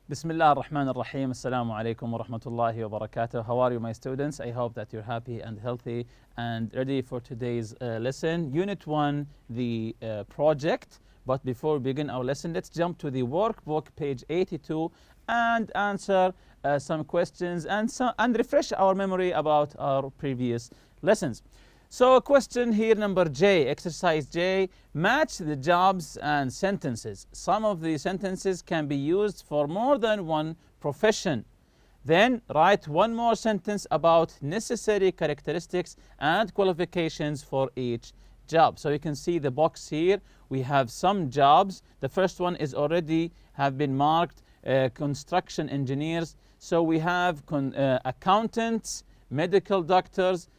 Bismillah ar-Rahman ar-Rahim. Assalamu alaikum wa rahmatullahi wa barakatuh. How are you, my students? I hope that you're happy and healthy and ready for today's lesson. Unit 1, the project. But before we begin our lesson, let's jump to the workbook, page 82, and answer some questions and refresh our memory about our previous lessons. So question here number J, exercise J, match the jobs and sentences. Some of the sentences can be used for more than one profession. Then write one more sentence about necessary characteristics and qualifications for each job. So you can see the box here. We have some jobs. The first one is already have been marked construction engineers. So we have accountants, medical doctors,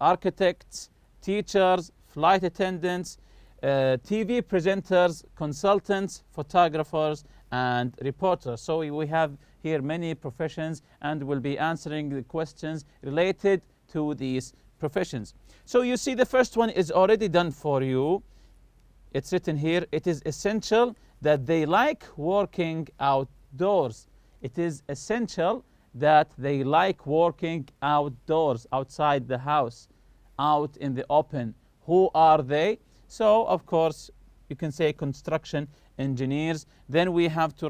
architects, teachers, flight attendants, TV presenters, consultants, photographers, and reporters. So we have here many professions, and we'll be answering the questions related to these professions. So you see the first one is already done for you. It's written here, it is essential that they like working outdoors. It is essential that they like working outdoors, outside the house, out in the open. Who are they? So, of course, you can say construction engineers. Then we have to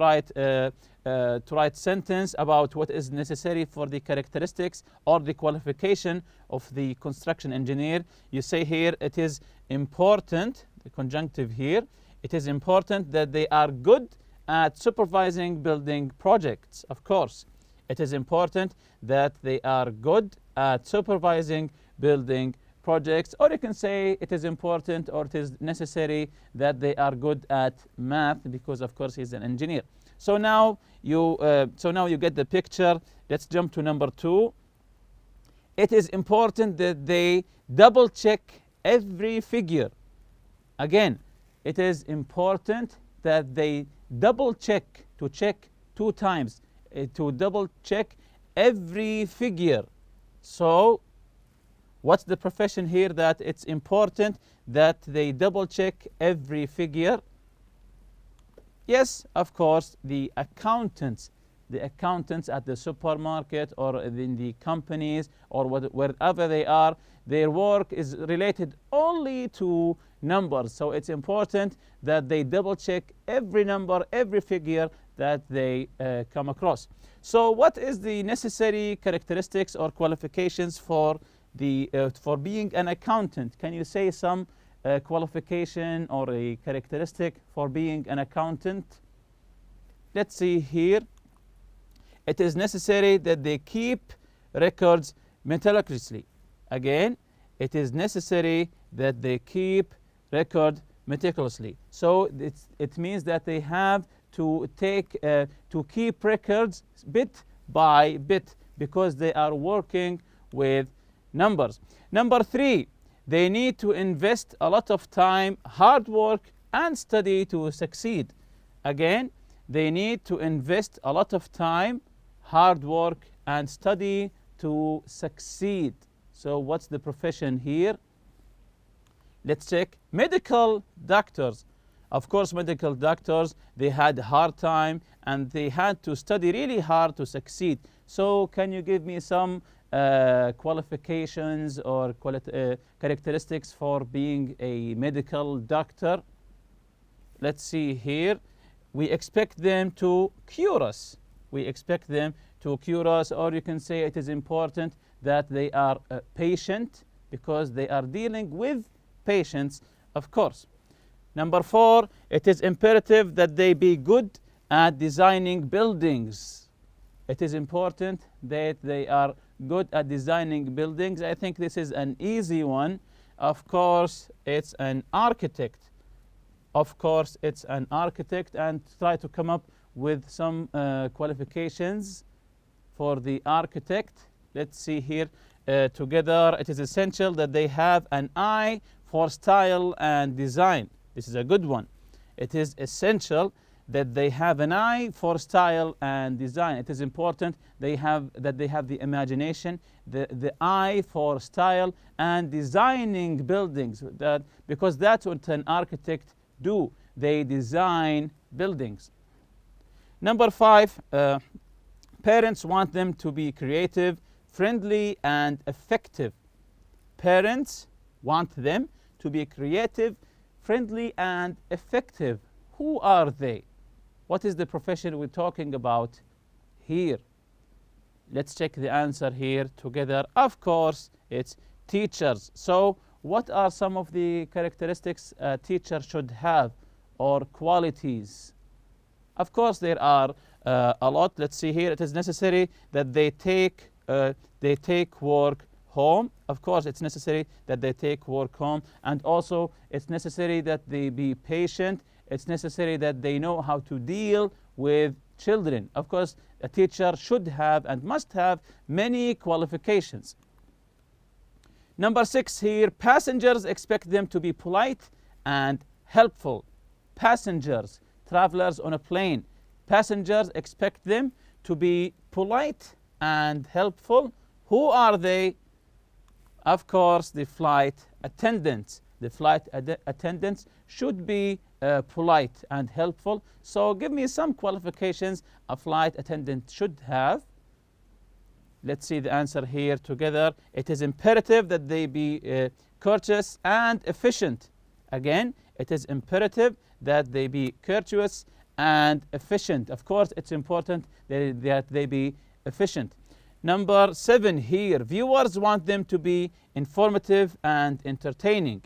write sentence about what is necessary for the characteristics or the qualification of the construction engineer. You say here, it is important, the conjunctive here, it is important that they are good at supervising building projects, of course. It is important that they are good at supervising building projects, or you can say it is important or it is necessary that they are good at math, because of course he's an engineer. So now you get the picture. Let's jump to number 2. It is important that they double check every figure. Again, it is important that they double check, to check 2 times. To double check every figure. So what's the profession here that it's important that they double check every figure? Yes, of course, the accountants. The accountants at the supermarket or in the companies or wherever they are, their work is related only to numbers. So it's important that they double check every number, every figure that they come across. So what is the necessary characteristics or qualifications for being an accountant? Can you say some qualification or a characteristic for being an accountant? Let's see here. It is necessary that they keep records meticulously. Again, it is necessary that they keep record meticulously. So it means that they have to keep records bit by bit, because they are working with numbers. Number 3, they need to invest a lot of time, hard work, and study to succeed. Again, they need to invest a lot of time, hard work, and study to succeed. So what's the profession here? Let's check. Medical doctors. Of course, medical doctors, they had a hard time and they had to study really hard to succeed. So can you give me some qualifications or characteristics for being a medical doctor? Let's see here. We expect them to cure us. We expect them to cure us, or you can say it is important that they are patient, because they are dealing with patients, of course. Number 4, it is imperative that they be good at designing buildings. It is important that they are good at designing buildings. I think this is an easy one. Of course, it's an architect. Of course, it's an architect, and try to come up with some qualifications for the architect. Let's see here together. It is essential that they have an eye for style and design. This is a good one. It is essential that they have an eye for style and design. It is important that they have the imagination, the eye for style and designing buildings, because that's what an architect do. They design buildings. Number 5, parents want them to be creative, friendly, and effective. Parents want them to be creative, friendly, and effective. Who are they? What is the profession we're talking about here? Let's check the answer here together. Of course, it's teachers. So, what are some of the characteristics a teacher should have or qualities? Of course, there are a lot. Let's see here. It is necessary that they take work home. Of course, it's necessary that they take work home, and also it's necessary that they be patient. It's necessary that they know how to deal with children. Of course, a teacher should have and must have many qualifications. Number 6 here, passengers expect them to be polite and helpful. Passengers, travelers on a plane, passengers expect them to be polite and helpful. Who are they? Of course, the flight attendants. The flight attendants should be polite and helpful. So give me some qualifications a flight attendant should have. Let's see the answer here together. It is imperative that they be courteous and efficient. Again, it is imperative that they be courteous and efficient. Of course, it's important that they be efficient. Number 7 here, viewers want them to be informative and entertaining.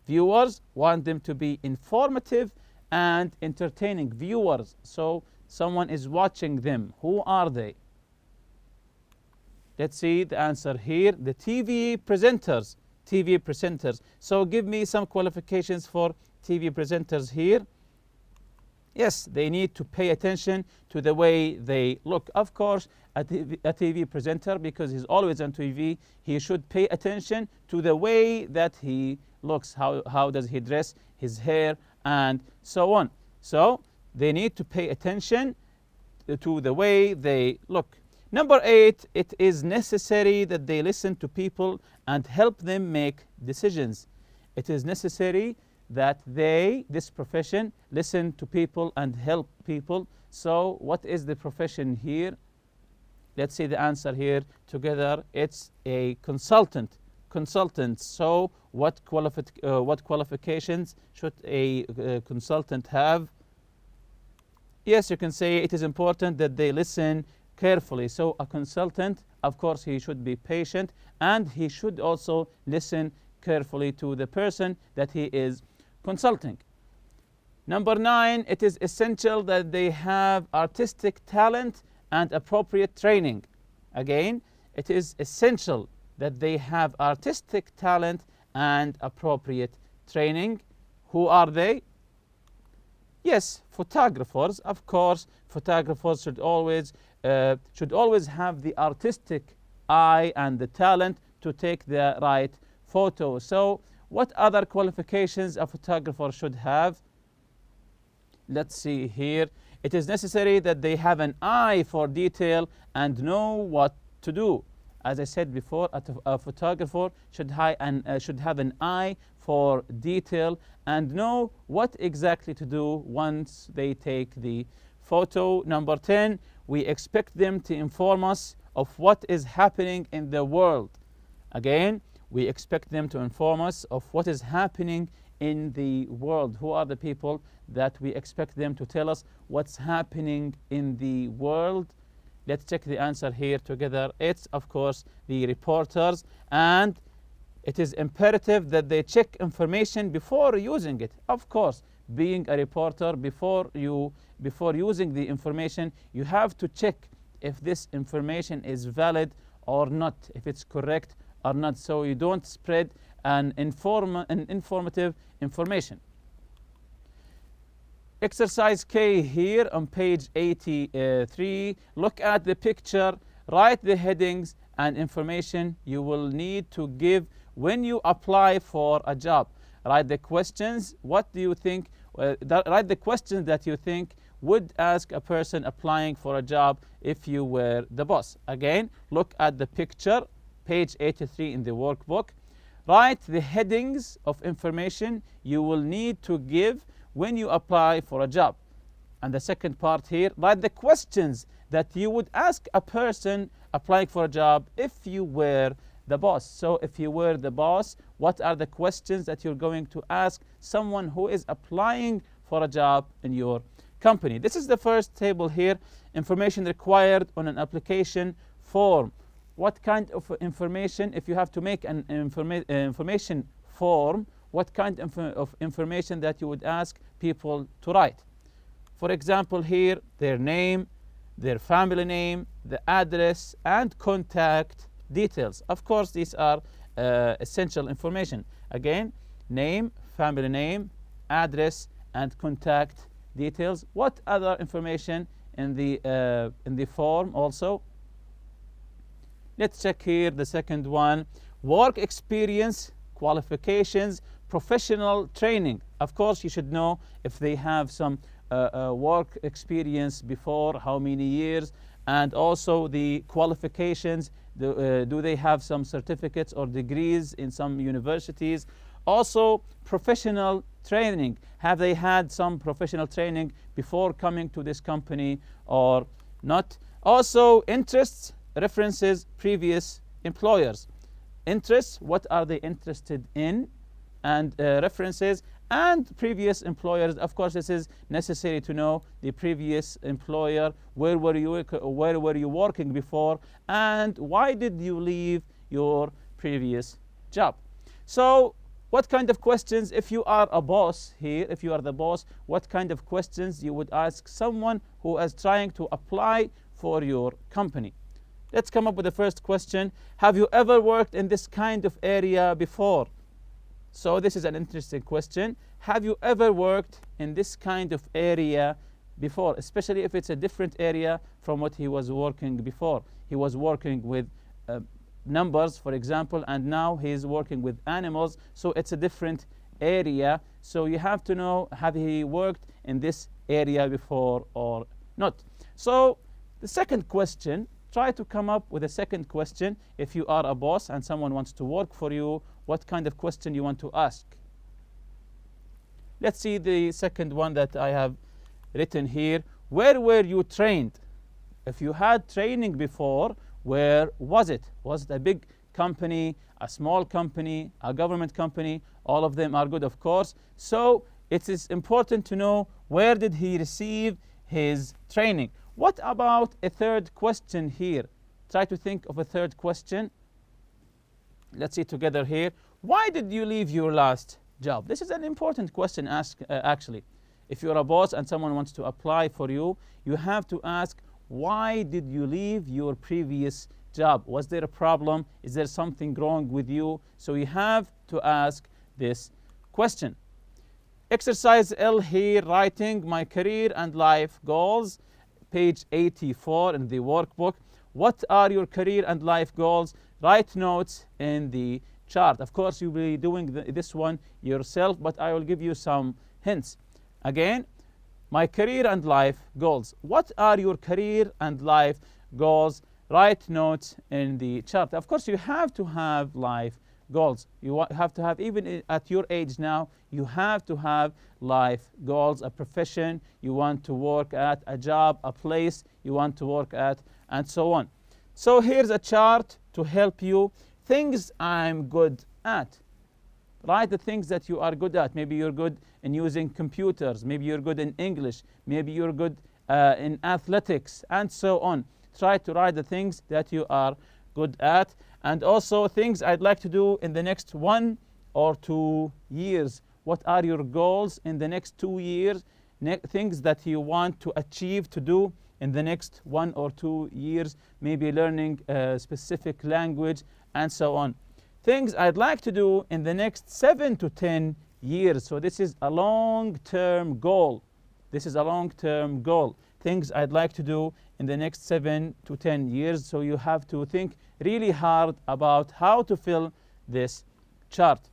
Viewers want them to be informative and entertaining. Viewers, so someone is watching them. Who are they? Let's see the answer here. The TV presenters. TV presenters. So give me some qualifications for TV presenters here. Yes, they need to pay attention to the way they look. Of course, a TV presenter, because he's always on TV, he should pay attention to the way that he looks. How does he dress, his hair, and so on. So they need to pay attention to the way they look. Number 8, it is necessary that they listen to people and help them make decisions. It is necessary that this profession, listen to people and help people. So what is the profession here? Let's see the answer here together. It's a consultant. Consultant. So what qualifications should a consultant have? Yes, you can say it is important that they listen carefully. So a consultant, of course, he should be patient, and he should also listen carefully to the person that he is consulting. Number 9, it is essential that they have artistic talent and appropriate training. Again, it is essential that they have artistic talent and appropriate training. Who are they? Yes, photographers. Of course, photographers should always have the artistic eye and the talent to take the right photo. So what other qualifications a photographer should have? Let's see here. It is necessary that they have an eye for detail and know what to do. As I said before, a photographer should have an eye for detail and know what exactly to do once they take the photo. Number 10, we expect them to inform us of what is happening in the world. Again, we expect them to inform us of what is happening in the world. Who are the people that we expect them to tell us what's happening in the world? Let's check the answer here together. It's, of course, the reporters, and it is imperative that they check information before using it. Of course, being a reporter, before using the information, you have to check if this information is valid or not, if it's correct or not, so you don't spread an informative information. Exercise K here on page 83. Look at the picture, write the headings and information you will need to give when you apply for a job. Write the questions. What do you think? Write the questions that you think would ask a person applying for a job if you were the boss. Again, look at the picture, page 83 in the workbook. Write the headings of information you will need to give when you apply for a job. And the second part here, write the questions that you would ask a person applying for a job if you were the boss. So if you were the boss, what are the questions that you're going to ask someone who is applying for a job in your company? This is the first table here. Information required on an application form. What kind of information, if you have to make an information form, what kind of information that you would ask people to write? For example, here, their name, their family name, the address, and contact details. Of course, these are essential information. Again, name, family name, address, and contact details. What other information in the form also? Let's check here the second one. Work experience, qualifications, professional training. Of course, you should know if they have some work experience before, how many years, and also the qualifications. Do they have some certificates or degrees in some universities? Also, professional training. Have they had some professional training before coming to this company or not? Also, interests, references, previous employers. Interests, what are they interested in? And references and previous employers. Of course, this is necessary to know the previous employer. Where were you working before, and why did you leave your previous job? So what kind of questions, if you are a boss here, if you are the boss, what kind of questions you would ask someone who is trying to apply for your company? Let's come up with the first question. Have you ever worked in this kind of area before? So this is an interesting question. Have you ever worked in this kind of area before? Especially if it's a different area from what he was working before. He was working with numbers, for example, and now he's working with animals. So it's a different area. So you have to know, have he worked in this area before or not? So the second question, try to come up with a second question. If you are a boss and someone wants to work for you, what kind of question you want to ask? Let's see the second one that I have written here. Where were you trained? If you had training before, where was it? Was it a big company, a small company, a government company? All of them are good, of course. So it is important to know, where did he receive his training? What about a third question here? Try to think of a third question. Let's see together here. Why did you leave your last job? This is an important question actually. If you're a boss and someone wants to apply for you, you have to ask, why did you leave your previous job? Was there a problem? Is there something wrong with you? So you have to ask this question. Exercise L here, writing my career and life goals. Page 84 in the workbook. What are your career and life goals? Write notes in the chart. Of course, you'll be doing this one yourself, but I will give you some hints. Again, my career and life goals. What are your career and life goals? Write notes in the chart. Of course, you have to have life goals. You have to have, even at your age now, you have to have life goals, a profession you want to work at, a job, a place you want to work at, and so on. So here's a chart to help you. Things I'm good at. Write the things that you are good at. Maybe you're good in using computers. Maybe you're good in English. Maybe you're good in athletics, and so on. Try to write the things that you are good at. And also things I'd like to do in the next 1 or 2 years. What are your goals in the next 2 years? Things that you want to achieve, to do in the next 1 or 2 years. Maybe learning a specific language, and so on. Things I'd like to do in the next 7 to 10 years. So this is a long-term goal. This is a long-term goal. Things I'd like to do in the next 7 to 10 years. So you have to think really hard about how to fill this chart.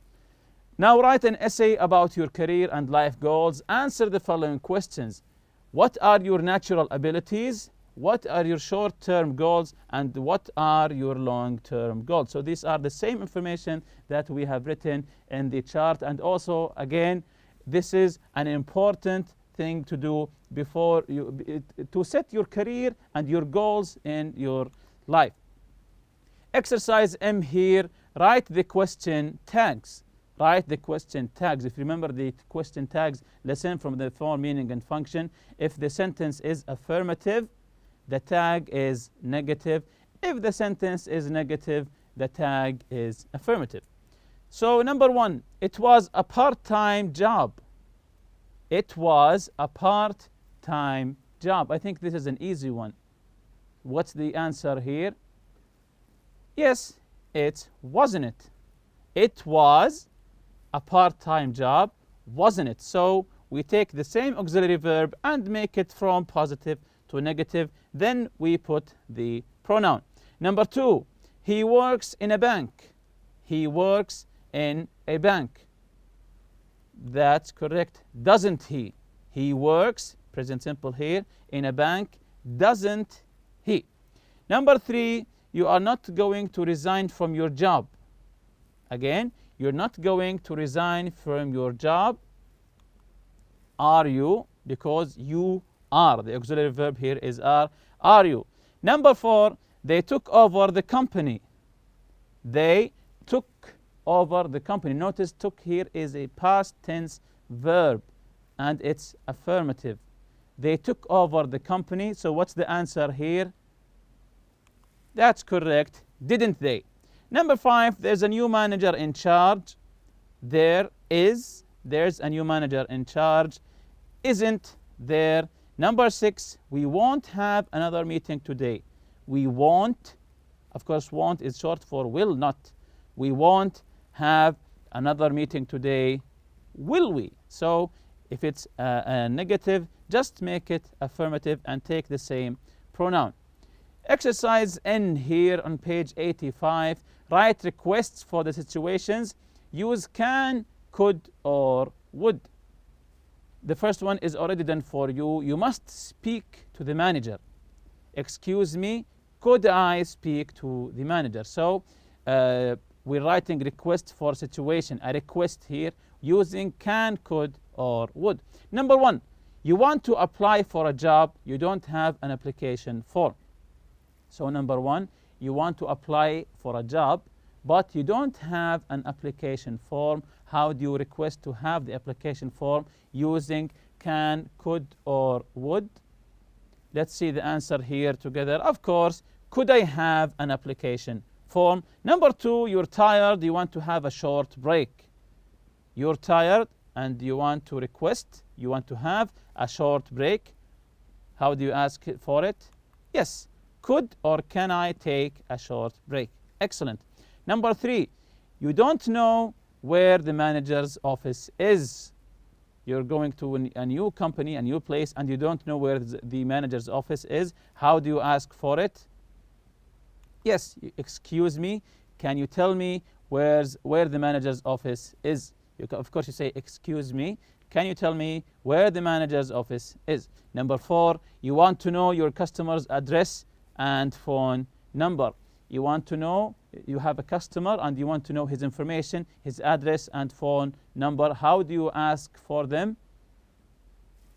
Now write an essay about your career and life goals. Answer the following questions. What are your natural abilities? What are your short-term goals? And what are your long-term goals? So these are the same information that we have written in the chart. And also, again, this is an important thing to do before to set your career and your goals in your life. Exercise M here, write the question tags. Write the question tags. If you remember the question tags lesson from the form, meaning, and function, if the sentence is affirmative, the tag is negative. If the sentence is negative, the tag is affirmative. So number 1, it was a part-time job. It was a part-time job. I think this is an easy one. What's the answer here? Yes, it wasn't it. It was a part-time job, wasn't it? So we take the same auxiliary verb and make it from positive to negative. Then we put the pronoun. Number 2, he works in a bank. He works in a bank. That's correct. Doesn't he? He works, present simple here, in a bank. Doesn't he? Number 3, you are not going to resign from your job. Again, you're not going to resign from your job. Are you? Because you are. The auxiliary verb here is are. Are you? Number 4, they took over the company. They took over the company. Notice took here is a past tense verb and it's affirmative. They took over the company. So what's the answer here? That's correct. Didn't they? Number 5, there's a new manager in charge. There's a new manager in charge. Isn't there? Number 6, we won't have another meeting today. We won't, of course, won't is short for will not. We won't have another meeting today, will we? So if it's a negative, just make it affirmative and take the same pronoun. Exercise N here on page 85. Write requests for the situations. Use can, could, or would. The first one is already done for you. You must speak to the manager. Excuse me, could I speak to the manager? So we're writing request for situation. A request here using can, could, or would. Number 1, you want to apply for a job. You don't have an application form. So number 1, you want to apply for a job, but you don't have an application form. How do you request to have the application form? Using can, could, or would. Let's see the answer here together. Of course, could I have an application form? Number 2, you're tired. You want to have a short break. You're tired and you want to request. You want to have a short break. How do you ask for it? Yes. Could or can I take a short break? Excellent. Number 3, you don't know where the manager's office is. You're going to a new company, a new place, and you don't know where the manager's office is. How do you ask for it? Yes, excuse me, can you tell me where the manager's office is? Of course, you say, excuse me, can you tell me where the manager's office is? Number 4, you want to know your customer's address and phone number. You want to know, you have a customer and you want to know his information, his address and phone number. How do you ask for them?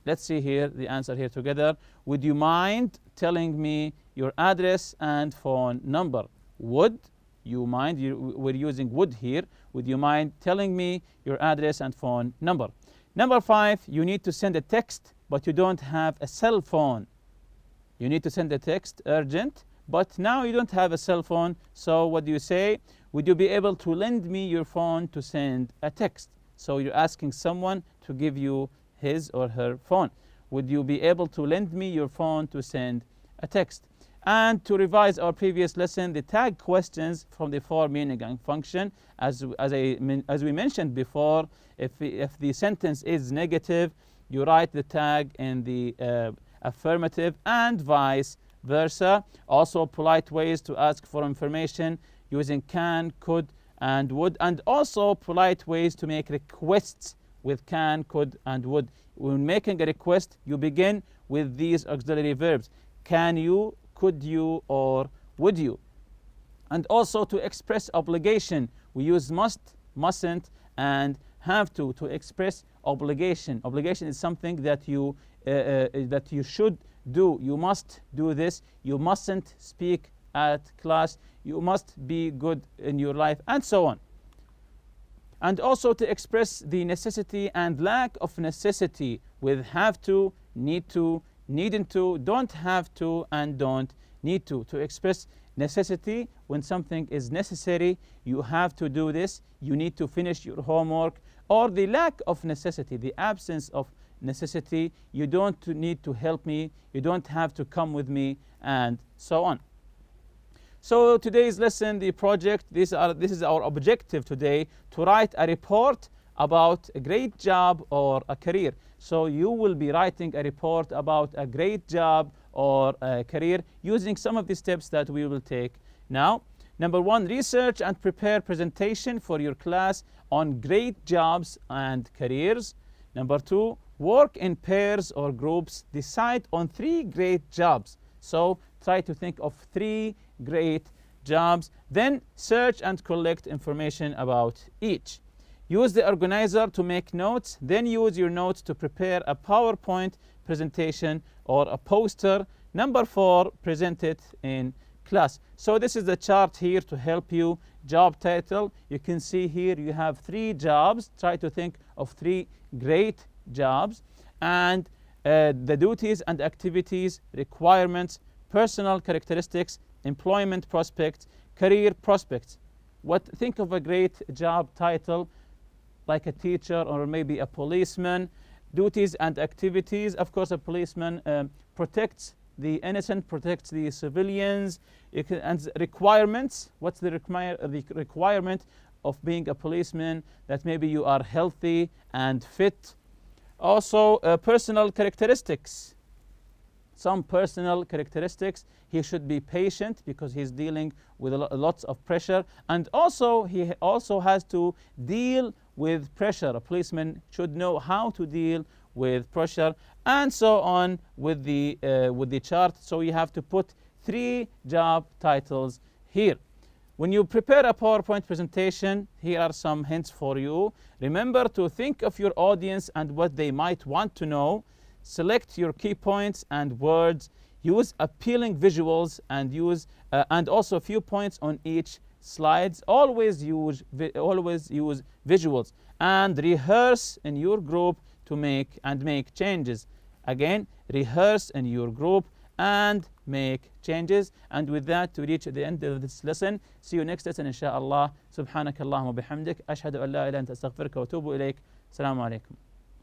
Let's see here the answer here together. Would you mind telling me your address and phone number? Would you mind? We're using would here. Would you mind telling me your address and phone number? Number 5, you need to send a text, but you don't have a cell phone. You need to send a text, urgent, but now you don't have a cell phone. So what do you say? Would you be able to lend me your phone to send a text? So you're asking someone to give you his or her phone. Would you be able to lend me your phone to send a text? And to revise our previous lesson, the tag questions from the form, meaning, and function. As we mentioned before, if the sentence is negative, you write the tag in the affirmative and vice versa. Also, polite ways to ask for information using can, could, and would. And also polite ways to make requests with can, could, and would. When making a request, you begin with these auxiliary verbs. Can you, could you, or would you? And also to express obligation, we use must, mustn't, and have to express obligation. Obligation is something that you should do. You must do this. You mustn't speak at class. You must be good in your life, and so on. And also to express the necessity and lack of necessity with have to, need to, needn't to, don't have to, and don't need to. To express necessity when something is necessary, you have to do this, you need to finish your homework. Or the lack of necessity, the absence of necessity, you don't need to help me, you don't have to come with me, and so on. So today's lesson, the project, this is our objective today, to write a report about a great job or a career. So you will be writing a report about a great job or a career using some of the steps that we will take now. Number 1, research and prepare presentation for your class on great jobs and careers. Number 2, work in pairs or groups. Decide on 3 great jobs. So try to think of 3 great jobs. Then search and collect information about each. Use the organizer to make notes. Then use your notes to prepare a PowerPoint presentation or a poster. Number 4, present it in class. So this is the chart here to help you. Job title, you can see here you have 3 jobs. Try to think of 3 great jobs. And the duties and activities, requirements, personal characteristics, employment prospects, career prospects. Think of a great job title, like a teacher or maybe a policeman. Duties and activities, of course, a policeman protects the innocent, protects the civilians. And requirements, what's the requirement of being a policeman? That maybe you are healthy and fit. Also, personal characteristics. Some personal characteristics, he should be patient because he's dealing with lots of pressure. And also, he also has to deal with pressure. A policeman should know how to deal with pressure, and so on with the chart. So you have to put 3 job titles here. When you prepare a PowerPoint presentation, here are some hints for you. Remember to think of your audience and what they might want to know. Select your key points and words. Use appealing visuals and also a few points on each slides. Always use visuals, and rehearse in your group to make changes. Again, rehearse in your group and make changes. And with that, we reach the end of this lesson. See you next lesson, inshallah. Subhanakallahumma bihamdik. Ashhadu an la ilaha illa anta astaghfiruka wa atubu ilayk. Assalamu alaikum.